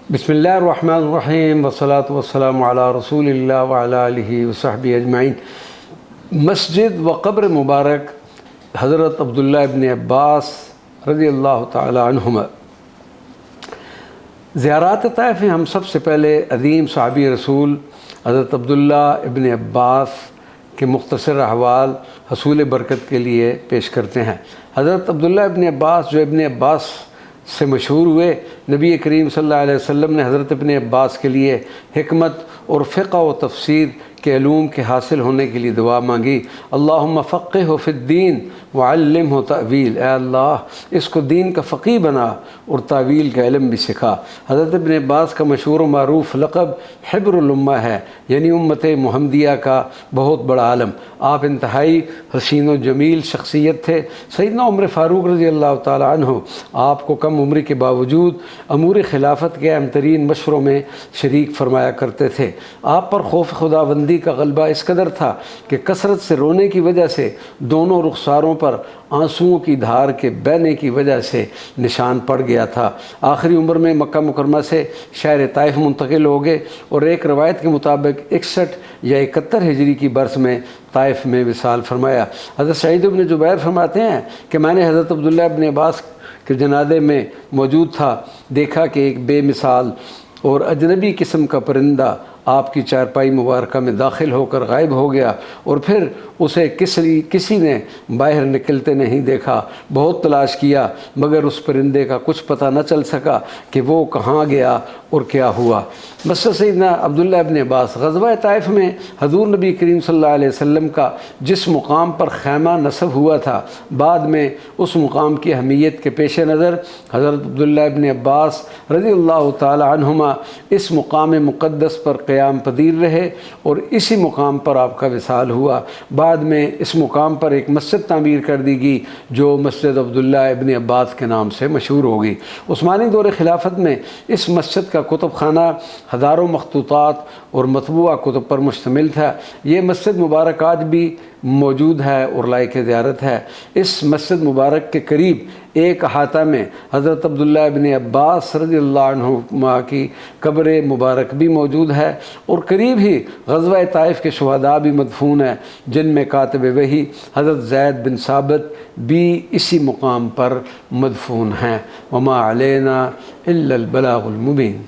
بسم اللہ الرحمن الرحیم والصلاة والسلام علی رسول اللہ وعلی آلہ وصحبہ اجمعین۔ مسجد و قبر مبارک حضرت عبداللہ ابن عباس رضی اللہ تعالی عنہما۔ زیارات طائف میں ہم سب سے پہلے عظیم صحابی رسول حضرت عبداللہ ابن عباس کے مختصر احوال حصول برکت کے لیے پیش کرتے ہیں۔ حضرت عبداللہ ابن عباس جو ابن عباس سے مشہور ہوئے، نبی کریم صلی اللہ علیہ وسلم نے حضرت ابن عباس کے لیے حکمت اور فقہ و تفسیر کے علوم کے حاصل ہونے کے لیے دعا مانگی۔ اللہم فقہہ فی الدین وعلمہ تأویل، اے اللہ اس کو دین کا فقیہ بنا اور تعویل کا علم بھی سکھا۔ حضرت ابن عباس کا مشہور و معروف لقب حبر الامہ ہے، یعنی امت محمدیہ کا بہت بڑا عالم۔ آپ انتہائی حسین و جمیل شخصیت تھے۔ سیدنا عمر فاروق رضی اللہ تعالی عنہ آپ کو کم عمری کے باوجود امور خلافت کے اہم ترین مشوروں میں شریک فرمایا کرتے تھے۔ آپ پر خوف خداوندی کا غلبہ اس قدر تھا کہ کثرت سے رونے کی وجہ سے دونوں رخساروں پر آنسوؤں کی دھار کے بہنے کی وجہ سے نشان پڑ گیا تھا۔ آخری عمر میں مکہ مکرمہ سے شہر طائف منتقل ہو گئے اور ایک روایت کے مطابق 61 یا 71 ہجری کی برس میں طائف میں وصال فرمایا۔ حضرت سعید بن جبیر فرماتے ہیں کہ میں نے حضرت عبداللہ ابن عباس کے جنازے میں موجود تھا، دیکھا کہ ایک بے مثال اور اجنبی قسم کا پرندہ آپ کی چارپائی مبارکہ میں داخل ہو کر غائب ہو گیا، اور پھر اسے کسی نے باہر نکلتے نہیں دیکھا۔ بہت تلاش کیا مگر اس پرندے کا کچھ پتہ نہ چل سکا کہ وہ کہاں گیا اور کیا ہوا۔ مسجد سیدنا عبداللہ ابن عباس غزوہ طائف میں حضور نبی کریم صلی اللہ علیہ وسلم کا جس مقام پر خیمہ نصب ہوا تھا، بعد میں اس مقام کی اہمیت کے پیش نظر حضرت عبداللہ ابن عباس رضی اللہ تعالی عنہما اس مقام مقدس پر قیام پذیر رہے اور اسی مقام پر آپ کا وصال ہوا۔ بعد میں اس مقام پر ایک مسجد تعمیر کر دی گئی جو مسجد عبداللہ ابن عباس کے نام سے مشہور ہو گئی۔ عثمانی دور خلافت میں اس مسجد کا کتب خانہ ہزاروں مخطوطات اور مطبوعہ کتب پر مشتمل تھا۔ یہ مسجد مبارک آج بھی موجود ہے اور لائق زیارت ہے۔ اس مسجد مبارک کے قریب ایک احاطہ میں حضرت عبداللہ ابن عباس رضی اللہ عنہ کی قبر مبارک بھی موجود ہے، اور قریب ہی غزوہ طائف کے شہداء بھی مدفون ہیں، جن میں کاتب وحی حضرت زید بن ثابت بھی اسی مقام پر مدفون ہیں۔ وما علینا الا البلاغ المبین۔